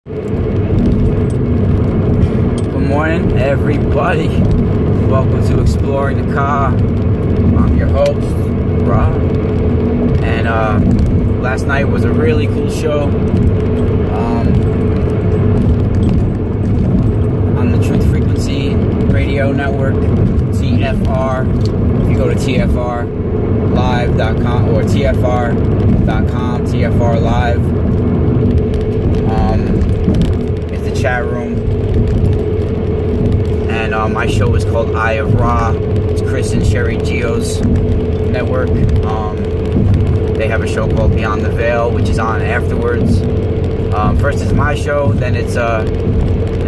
Good morning, everybody. Welcome to Exploring the Car. I'm your host, Rob. And last night was a really cool show on the Truth Frequency Radio Network, TFR. If you go to TFRlive.com or TFR.com, TFR Live, it's the chat room. And my show is called Eye of Ra. It's Chris and Sherry Geo's network. They have a show called Beyond the Veil, which is on afterwards. First is my show, then it's a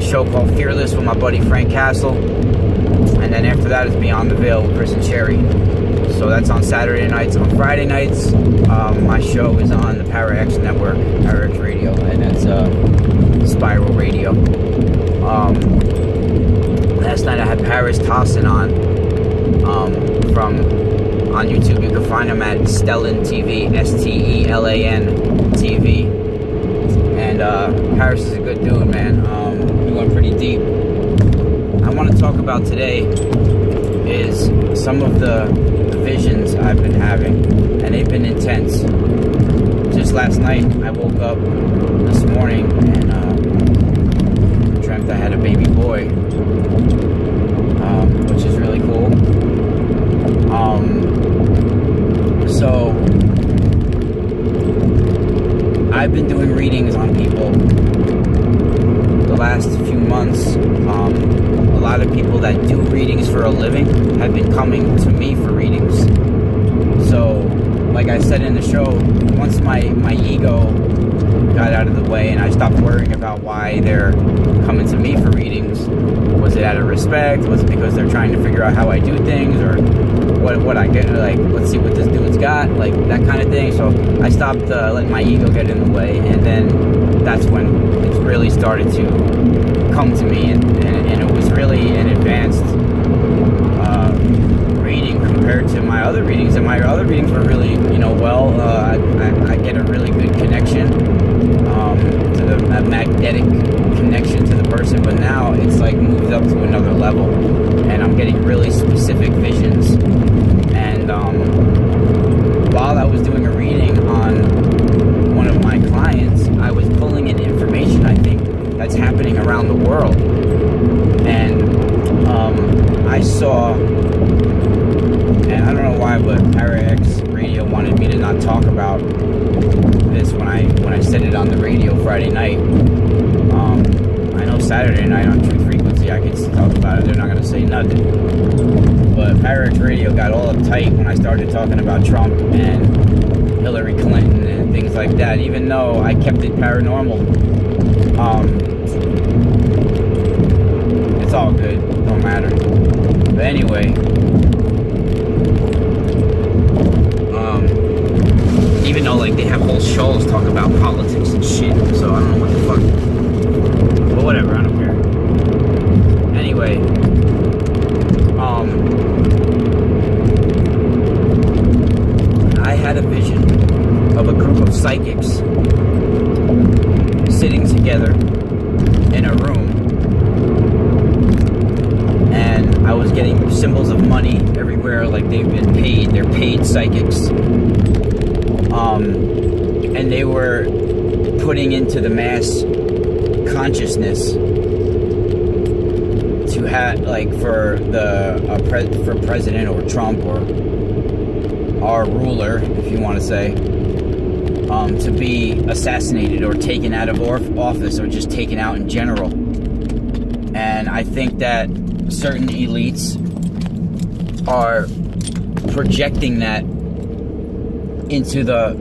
show called Fearless with my buddy Frank Castle, and then after that is Beyond the Veil with Chris and Sherry. So that's on Saturday nights. On Friday nights, my show is on the Para X network, Para X Radio, and that's Spiral Radio. Last night I had Paris Tossin on YouTube. You can find him at Stellan TV, Stelan TV. And Paris is a good dude, man. He went pretty deep. I want to talk about today is some of the visions I've been having, and they've been intense. Just last night I woke up this morning and dreamt I had a baby boy, which is really cool. So I've been doing readings on people the last few months. A lot of people that do readings for a living have been coming to me for readings. So, like I said in the show, once my ego got out of the way and I stopped worrying about why they're coming to me for readings, was it out of respect? Was it because they're trying to figure out how I do things, or what I get? Like, let's see what this dude's got, like that kind of thing. So I stopped letting my ego get in the way, and then that's when it really started to come to me, and it was really an advanced reading compared to my other readings. And my other readings were really, I get a really good connection to a magnetic connection to the person, but now it's like moved up to another level, and I'm getting really specific visions. And while I was doing a reading on one of my clients, I was pulling in information I think that's happening around the world. And I saw, and I don't know why, but Para X Radio wanted me to not talk about this when I said it on the radio Friday night. I know Saturday night on Truth Frequency I could talk about it. They're not going to say nothing. But Para X Radio got all uptight when I started talking about Trump and Hillary Clinton and things like that, even though I kept it paranormal. It's all good. Don't matter. But anyway, even though like they have whole shows talking about politics and shit, so I don't know what the fuck. But whatever, I don't care. Anyway, I had a vision of a group of psychics sitting together in a room, and I was getting symbols of money everywhere, like they've been paid. They're paid psychics. And they were putting into the mass consciousness to have, like, for for president or Trump or our ruler, if you want to say, to be assassinated or taken out of office or just taken out in general. And I think that certain elites are projecting that into the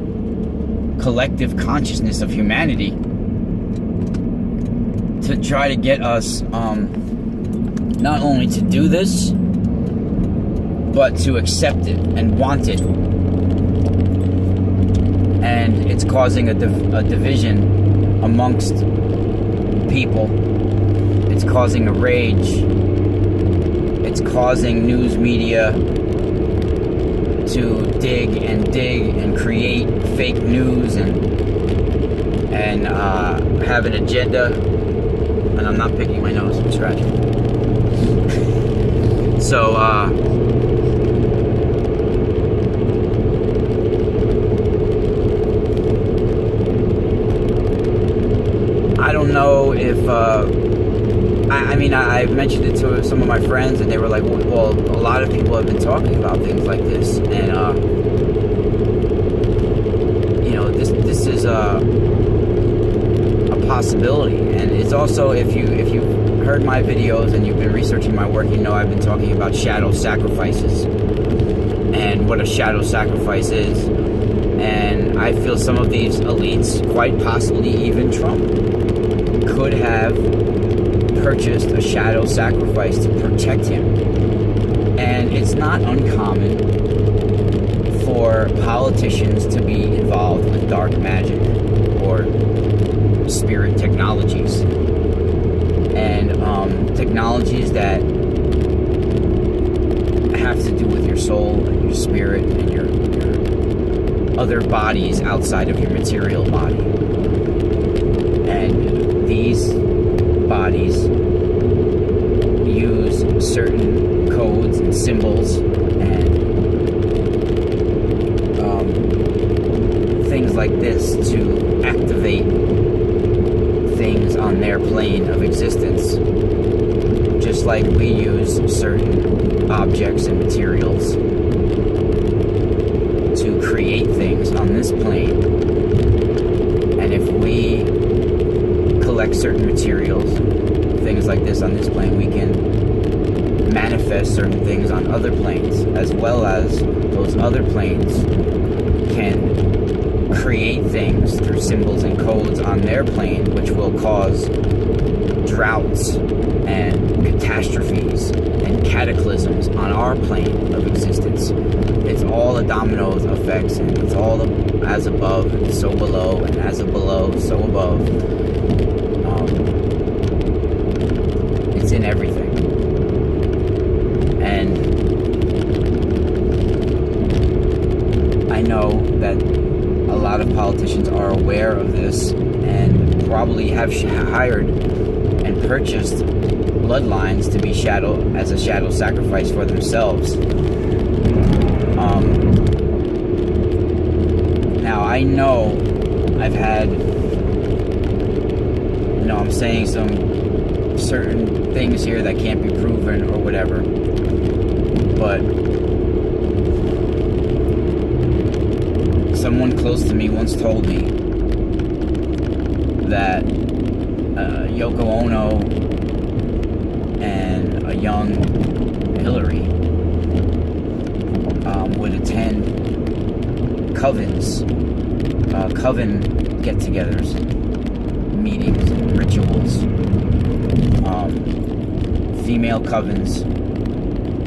collective consciousness of humanity to try to get us not only to do this, but to accept it and want it. And it's causing a division amongst people. It's causing a rage. It's causing news media to dig and create fake news and and have an agenda. And I'm not picking my nose, I'm scratching. So, I don't know if, I mean, I mentioned it to some of my friends, and they were like, well, a lot of people have been talking about things like this, and, you know, this is a possibility. And it's also, if you've heard my videos and you've been researching my work, you know I've been talking about shadow sacrifices and what a shadow sacrifice is. And I feel some of these elites, quite possibly even Trump, could have purchased a shadow sacrifice to protect him. And it's not uncommon for politicians to be involved with dark magic or spirit technologies, and technologies that have to do with your soul and your spirit and your other bodies outside of your material body. And these bodies use certain codes and symbols and things like this to activate things on their plane of existence, just like we use certain objects and materials to create things on this plane. And if we collect certain materials, things like this on this plane, we can manifest certain things on other planes, as well as those other planes can create things through symbols and codes on their plane, which will cause droughts and catastrophes and cataclysms on our plane of existence. It's all a domino effects, and it's all as above and so below, and as below, so above. It's in everything. And I know that a lot of politicians are aware of this and probably have hired and purchased bloodlines to be as a shadow sacrifice for themselves. Now I know I've had, I'm saying some certain things here that can't be proven or whatever, but someone close to me once told me that Yoko Ono and a young Hillary would attend Coven get-togethers, meetings, rituals, female covens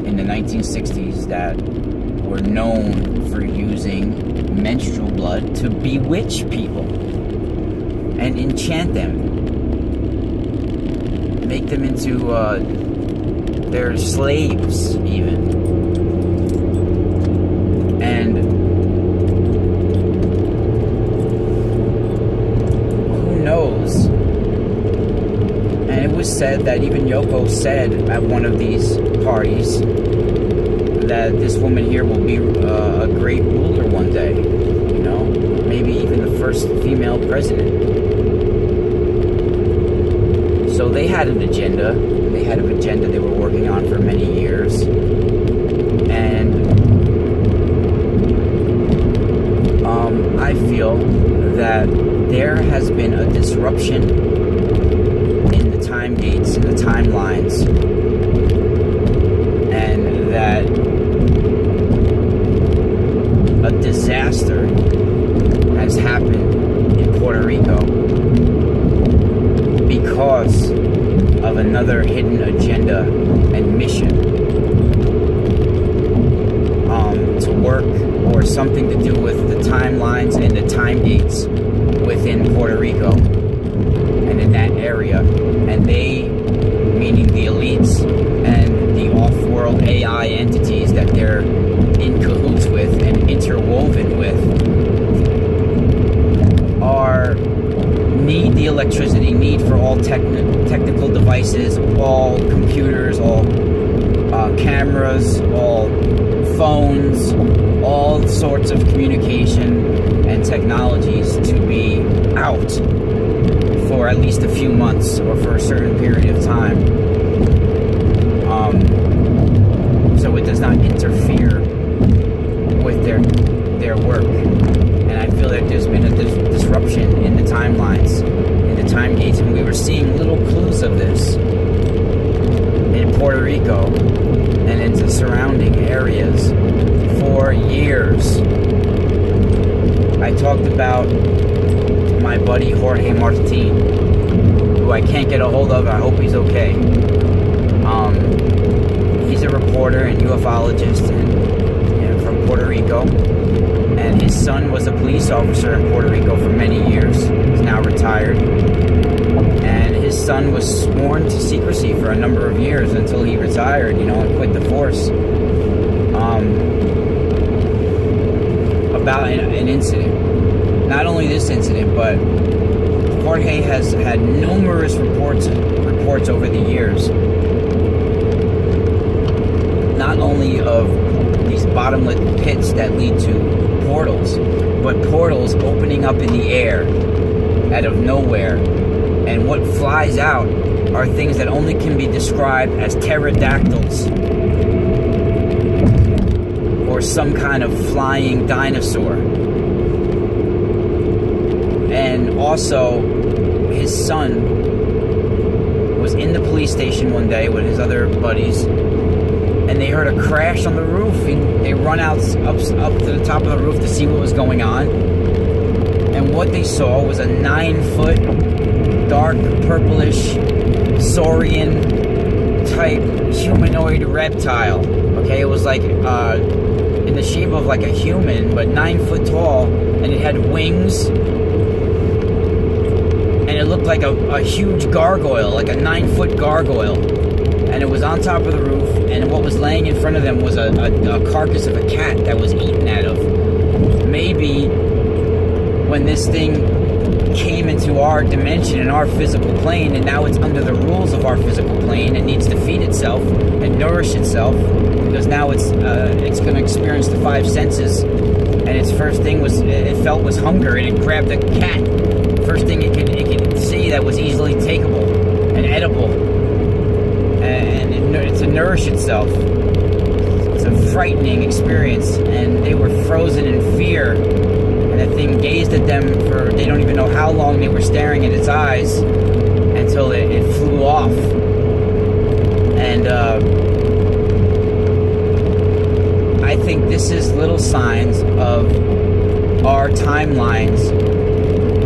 in the 1960s that were known for using menstrual blood to bewitch people and enchant them, make them into their slaves even. And who knows? And it was said that even Yoko said at one of these parties that this woman here will be a great ruler one day, maybe even the first female president. So they had an agenda. They had an agenda they were working on for many years. And I feel that there has been a disruption in the timegates, in the timelines, and that a disaster has happened in Puerto Rico because of another hidden agenda and mission to work, or something to do with the timelines and the time gates within Puerto Rico and in that area. And they, meaning the elites and the off-world AI entities that they're in cahoots with and interwoven with, are need the electricity, need for all technical devices, all computers, all cameras, all phones, all sorts of communication and technologies to be out for at least a few months or for a certain period of time. So it does not interfere with their work. And I feel that there's been a disruption in the timelines, in the time gates, and we were seeing little clues of this in Puerto Rico and into surrounding areas for years. I talked about my buddy Jorge Martin, who I can't get a hold of. I hope he's okay. He's a reporter and ufologist from Puerto Rico, and his son was a police officer in Puerto Rico for many years. He's now retired, and his son was sworn to secrecy for a number of years until he retired, and quit the force, about an incident. Not only this incident, but Jorge has had numerous reports over the years, not only of these bottomless pits that lead to portals, but portals opening up in the air out of nowhere. And what flies out are things that only can be described as pterodactyls or some kind of flying dinosaur. And also, his son was in the police station one day with his other buddies, and they heard a crash on the roof. They run up to the top of the roof to see what was going on. And what they saw was a 9-foot, dark, purplish, saurian type humanoid reptile. Okay, it was like in the shape of like a human, but 9 foot tall, and it had wings. And it looked like a huge gargoyle, like a 9-foot gargoyle. And it was on top of the roof, and what was laying in front of them was a carcass of a cat that was eaten out of. Maybe when this thing came into our dimension and our physical plane, and now it's under the rules of our physical plane and needs to feed itself and nourish itself, because now it's going to experience the 5 senses, and its first thing it felt was hunger, and it grabbed a cat. First thing it could see that was easily takeable and edible, and to nourish itself. It's a frightening experience, and they were frozen in fear, and the thing gazed at them for, they don't even know how long they were staring at its eyes until it flew off. And I think this is little signs of our timelines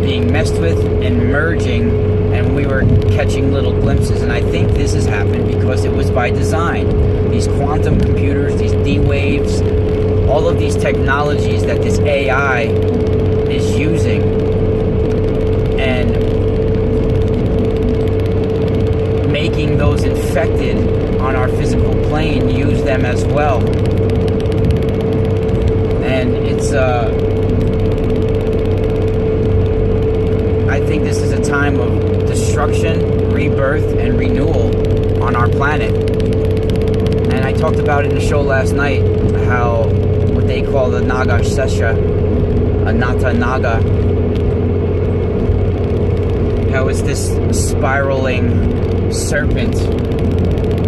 being messed with and merging, and we were catching little glimpses. And I think this has happened because it was by design. These quantum computers, these D-waves, all of these technologies that this AI is using, and making those infected on our physical plane use them as well. And it's I think this is a time of destruction, rebirth, and renewal on our planet. And I talked about it in the show last night, how what they call the Naga Sesha, Naga, how it's this spiraling serpent,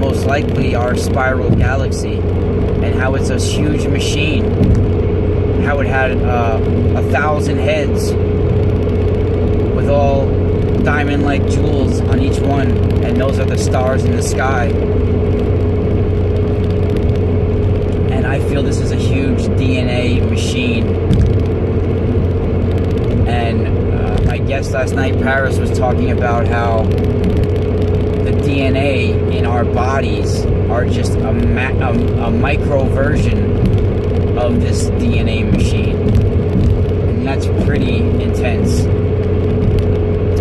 most likely our spiral galaxy, and how it's a huge machine, how it had 1,000 heads with all diamond-like jewels on each one, and those are the stars in the sky. And I feel this is a huge DNA machine. And my guest last night, Paris, was talking about how the DNA in our bodies are just a micro version of this DNA machine. And that's pretty intense.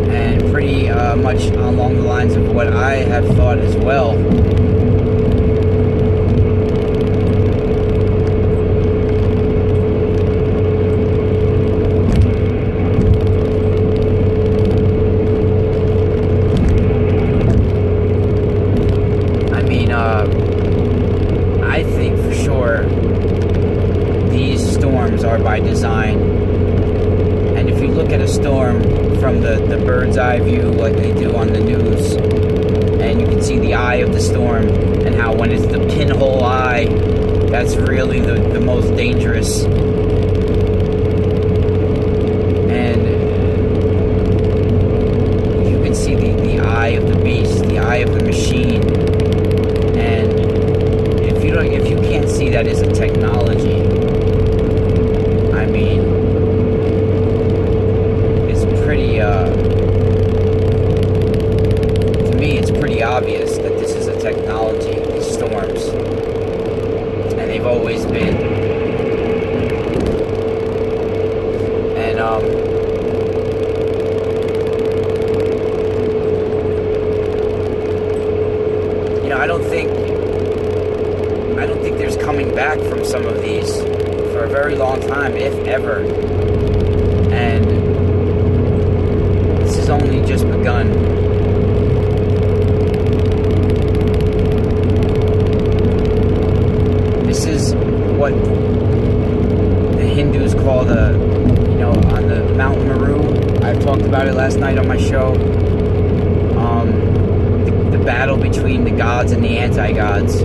And pretty much along the lines of what I have thought as well. like they do on the news, and you can see the eye of the storm, and how when it's the pinhole eye, that's really the most dangerous. And you can see the eye of the beast, the eye of the machine. And if you can't see that as a technology, I mean, it's pretty to me it's pretty obvious that this is a technology, these storms. And they've always been. And I don't think there's coming back from some of these for a very long time, if ever. And this has only just begun. This is what the Hindus call on the Mount Meru. I talked about it last night on my show. The battle between the gods and the anti-gods.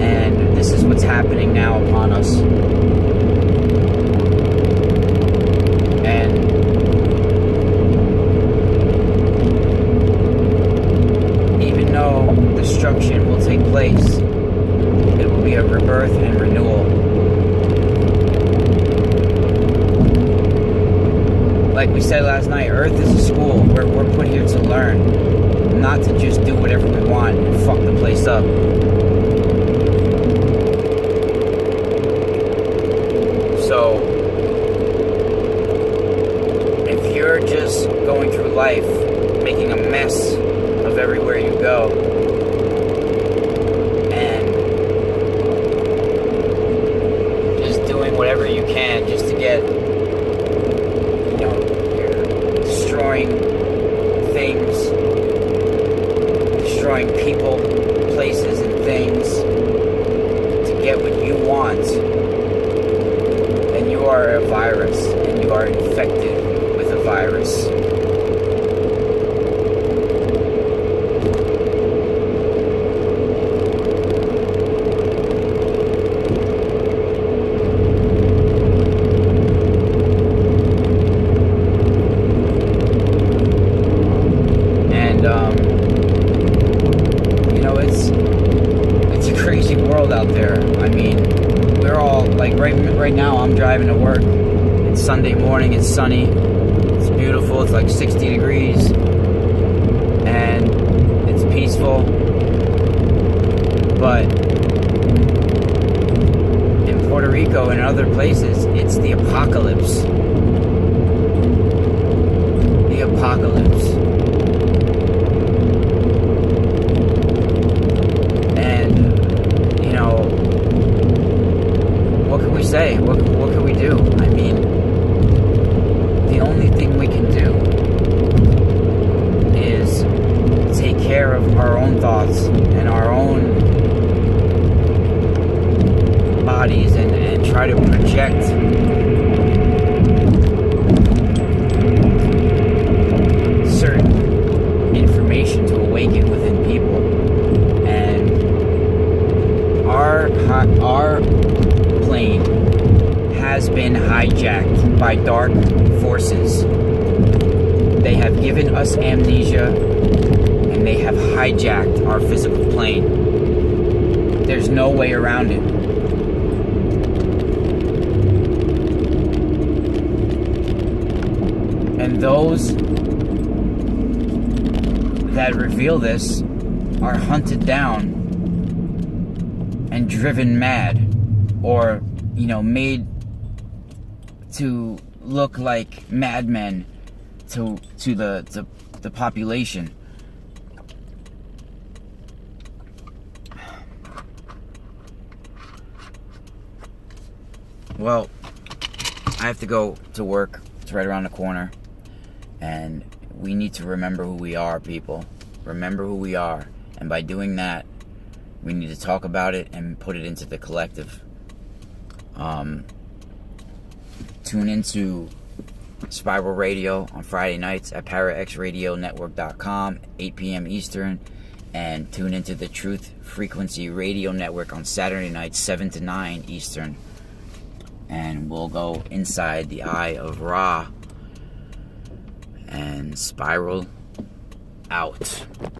And this is what's happening now upon us. And even though destruction will take place, it will be a rebirth and renewal. Like we said last night, Earth is a school where we're put here to learn, not to just do whatever we want and fuck the place up. So, if you're just going through life making a mess of everywhere you go, and just doing whatever you can just to get, you're destroying things, destroying people, places, and things to get what you want, then you are a virus, and you are infected with a virus. It's a crazy world out there. I mean, we're all, like, right now I'm driving to work. It's Sunday morning, it's sunny, it's beautiful, it's like 60 degrees, and it's peaceful. But in Puerto Rico and other places, it's the apocalypse. The apocalypse. What can we say? What can we do? I mean, the only thing we can do is take care of our own thoughts and our own bodies and try to project certain information to awaken within people. And our plane has been hijacked by dark forces. They have given us amnesia, and they have hijacked our physical plane. There's no way around it. And those that reveal this are hunted down and driven mad, or made to look like madmen to the population. Well, I have to go to work. It's right around the corner, and we need to remember who we are, people. Remember who we are, and by doing that, we need to talk about it and put it into the collective. Tune into Spiral Radio on Friday nights at ParaXRadioNetwork.com, 8 p.m. Eastern. And tune into the Truth Frequency Radio Network on Saturday nights, 7 to 9 Eastern. And we'll go inside the Eye of Ra and spiral out.